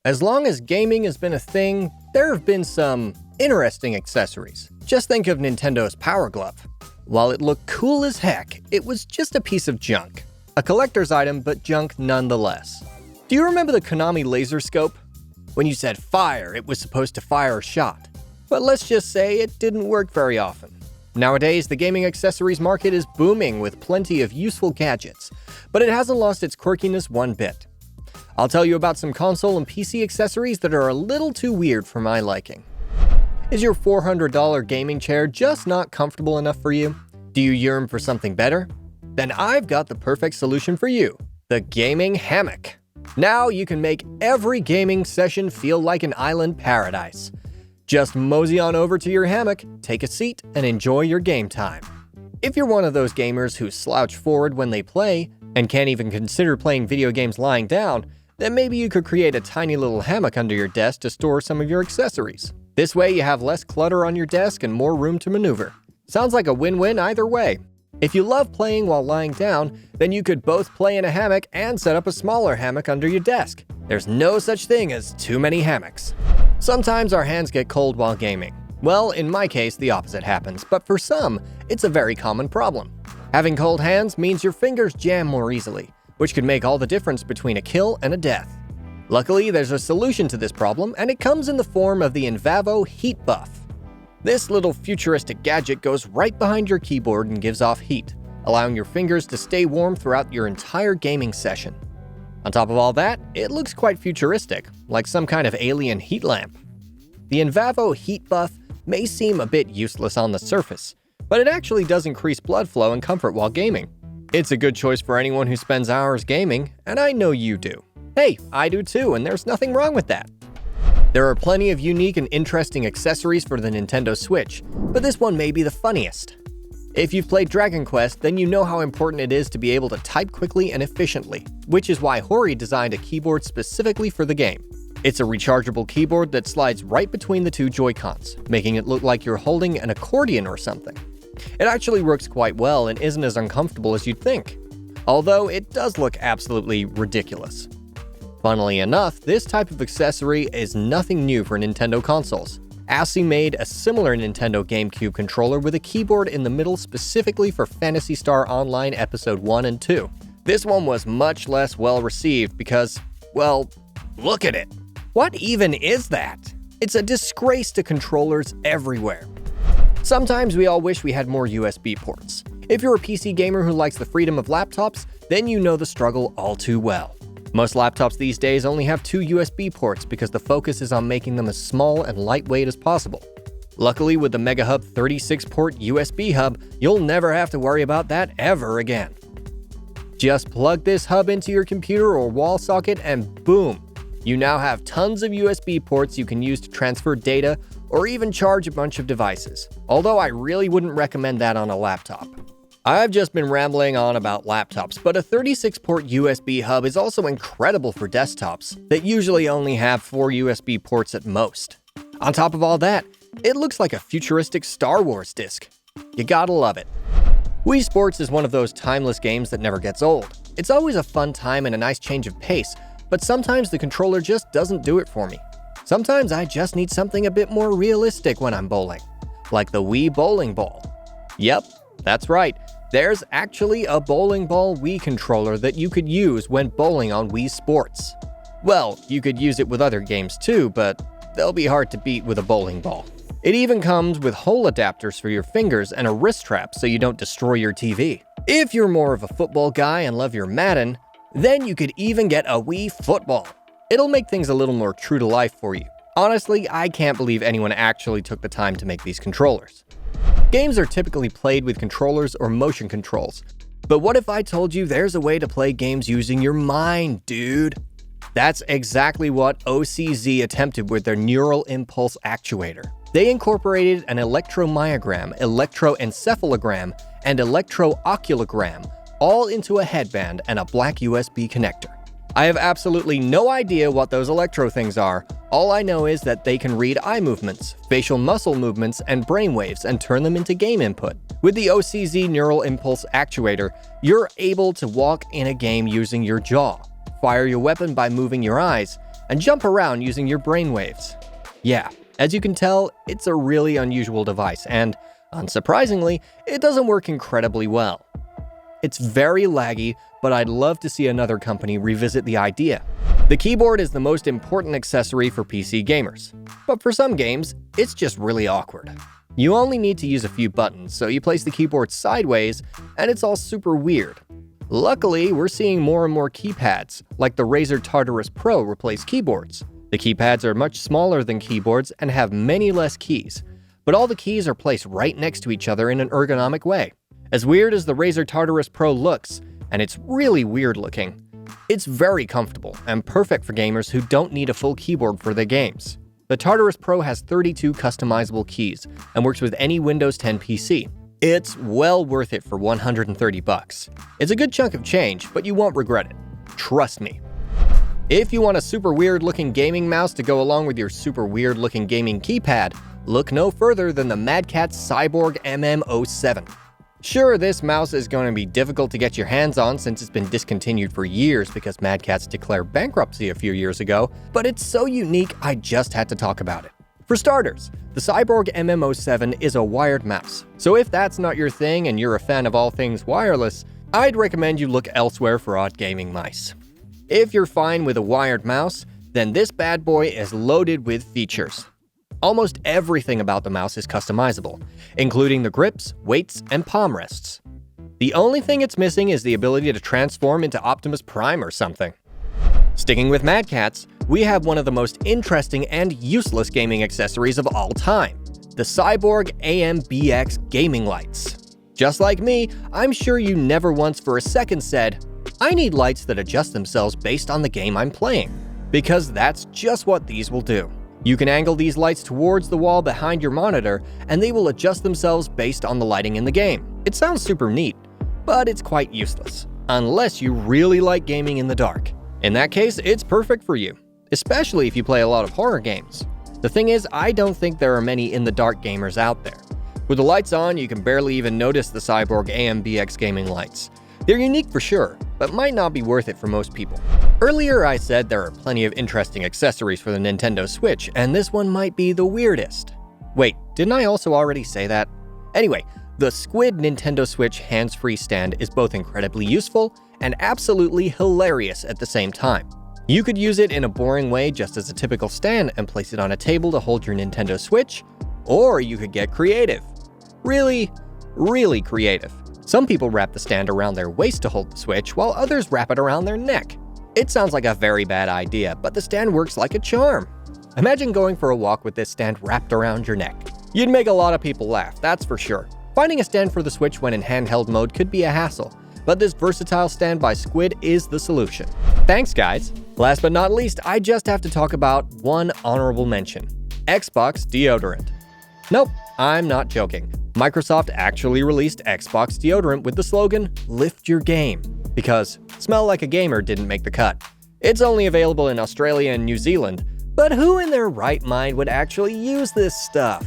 As long as gaming has been a thing, there have been some interesting accessories. Just think of Nintendo's Power Glove. While it looked cool as heck, it was just a piece of junk. A collector's item, but junk nonetheless. Do you remember the Konami LaserScope? When you said fire, it was supposed to fire a shot. But let's just say it didn't work very often. Nowadays, the gaming accessories market is booming with plenty of useful gadgets, but it hasn't lost its quirkiness one bit. I'll tell you about some console and PC accessories that are a little too weird for my liking. Is your $400 gaming chair just not comfortable enough for you? Do you yearn for something better? Then I've got the perfect solution for you, the gaming hammock. Now you can make every gaming session feel like an island paradise. Just mosey on over to your hammock, take a seat, and enjoy your game time. If you're one of those gamers who slouch forward when they play and can't even consider playing video games lying down, then maybe you could create a tiny little hammock under your desk to store some of your accessories. This way you have less clutter on your desk and more room to maneuver. Sounds like a win-win either way. If you love playing while lying down, then you could both play in a hammock and set up a smaller hammock under your desk. There's no such thing as too many hammocks. Sometimes our hands get cold while gaming. Well, in my case, the opposite happens, but for some, it's a very common problem. Having cold hands means your fingers jam more easily, which could make all the difference between a kill and a death. Luckily, there's a solution to this problem, and it comes in the form of the Envavo Heatbuff. This little futuristic gadget goes right behind your keyboard and gives off heat, allowing your fingers to stay warm throughout your entire gaming session. On top of all that, it looks quite futuristic, like some kind of alien heat lamp. The Envavo Heatbuff may seem a bit useless on the surface, but it actually does increase blood flow and comfort while gaming. It's a good choice for anyone who spends hours gaming, and I know you do. Hey, I do too, and there's nothing wrong with that. There are plenty of unique and interesting accessories for the Nintendo Switch, but this one may be the funniest. If you've played Dragon Quest, then you know how important it is to be able to type quickly and efficiently, which is why Hori designed a keyboard specifically for the game. It's a rechargeable keyboard that slides right between the two Joy-Cons, making it look like you're holding an accordion or something. It actually works quite well and isn't as uncomfortable as you'd think, although it does look absolutely ridiculous. Funnily enough, this type of accessory is nothing new for Nintendo consoles. ASCII made a similar Nintendo GameCube controller with a keyboard in the middle specifically for Phantasy Star Online Episode 1 and 2. This one was much less well received because, well, look at it. What even is that? It's a disgrace to controllers everywhere. Sometimes we all wish we had more USB ports. If you're a PC gamer who likes the freedom of laptops, then you know the struggle all too well. Most laptops these days only have 2 USB ports because the focus is on making them as small and lightweight as possible. Luckily, with the MegaHub 36-port USB hub, you'll never have to worry about that ever again. Just plug this hub into your computer or wall socket and boom! You now have tons of USB ports you can use to transfer data or even charge a bunch of devices, although I really wouldn't recommend that on a laptop. I've just been rambling on about laptops, but a 36-port USB hub is also incredible for desktops that usually only have 4 USB ports at most. On top of all that, it looks like a futuristic Star Wars disc. You gotta love it. Wii Sports is one of those timeless games that never gets old. It's always a fun time and a nice change of pace, but sometimes the controller just doesn't do it for me. Sometimes I just need something a bit more realistic when I'm bowling, like the Wii bowling ball. Yep, that's right. There's actually a bowling ball Wii controller that you could use when bowling on Wii Sports. Well, you could use it with other games too, but they'll be hard to beat with a bowling ball. It even comes with hole adapters for your fingers and a wrist strap so you don't destroy your TV. If you're more of a football guy and love your Madden, then you could even get a Wii football. It'll make things a little more true to life for you. Honestly, I can't believe anyone actually took the time to make these controllers. Games are typically played with controllers or motion controls. But what if I told you there's a way to play games using your mind, dude? That's exactly what OCZ attempted with their neural impulse actuator. They incorporated an electromyogram, electroencephalogram, and electrooculogram all into a headband and a black USB connector. I have absolutely no idea what those electro things are. All I know is that they can read eye movements, facial muscle movements, and brainwaves and turn them into game input. With the OCZ Neural Impulse Actuator, you're able to walk in a game using your jaw, fire your weapon by moving your eyes, and jump around using your brainwaves. Yeah, as you can tell, it's a really unusual device, and unsurprisingly, it doesn't work incredibly well. It's very laggy, but I'd love to see another company revisit the idea. The keyboard is the most important accessory for PC gamers, but for some games, it's just really awkward. You only need to use a few buttons, so you place the keyboard sideways, and it's all super weird. Luckily, we're seeing more and more keypads, like the Razer Tartarus Pro, replace keyboards. The keypads are much smaller than keyboards and have many less keys, but all the keys are placed right next to each other in an ergonomic way. As weird as the Razer Tartarus Pro looks, and it's really weird looking, it's very comfortable and perfect for gamers who don't need a full keyboard for their games. The Tartarus Pro has 32 customizable keys and works with any Windows 10 PC. It's well worth it for $130. It's a good chunk of change, but you won't regret it. Trust me. If you want a super weird looking gaming mouse to go along with your super weird looking gaming keypad, look no further than the Mad Catz Cyborg MM07. Sure, this mouse is going to be difficult to get your hands on since it's been discontinued for years because Mad Catz declared bankruptcy a few years ago, but it's so unique I just had to talk about it. For starters, the Cyborg MM07 is a wired mouse, so if that's not your thing and you're a fan of all things wireless, I'd recommend you look elsewhere for odd gaming mice. If you're fine with a wired mouse, then this bad boy is loaded with features. Almost everything about the mouse is customizable, including the grips, weights, and palm rests. The only thing it's missing is the ability to transform into Optimus Prime or something. Sticking with Mad Catz, we have one of the most interesting and useless gaming accessories of all time, the Cyborg amBX gaming lights. Just like me, I'm sure you never once for a second said, I need lights that adjust themselves based on the game I'm playing, because that's just what these will do. You can angle these lights towards the wall behind your monitor, and they will adjust themselves based on the lighting in the game. It sounds super neat, but it's quite useless, unless you really like gaming in the dark. In that case, it's perfect for you, especially if you play a lot of horror games. The thing is, I don't think there are many in-the-dark gamers out there. With the lights on, you can barely even notice the Cyborg amBX gaming lights. They're unique for sure, but might not be worth it for most people. Earlier I said there are plenty of interesting accessories for the Nintendo Switch, and this one might be the weirdest. Wait, didn't I also already say that? Anyway, the SQWID Nintendo Switch hands-free stand is both incredibly useful and absolutely hilarious at the same time. You could use it in a boring way just as a typical stand and place it on a table to hold your Nintendo Switch, or you could get creative. Really creative. Some people wrap the stand around their waist to hold the Switch, while others wrap it around their neck. It sounds like a very bad idea, but the stand works like a charm. Imagine going for a walk with this stand wrapped around your neck. You'd make a lot of people laugh, that's for sure. Finding a stand for the Switch when in handheld mode could be a hassle, but this versatile stand by SQWID is the solution. Thanks, guys. Last but not least, I just have to talk about one honorable mention: Xbox deodorant. Nope, I'm not joking. Microsoft actually released Xbox deodorant with the slogan, "Lift your game," because smell like a gamer didn't make the cut. It's only available in Australia and New Zealand, but who in their right mind would actually use this stuff?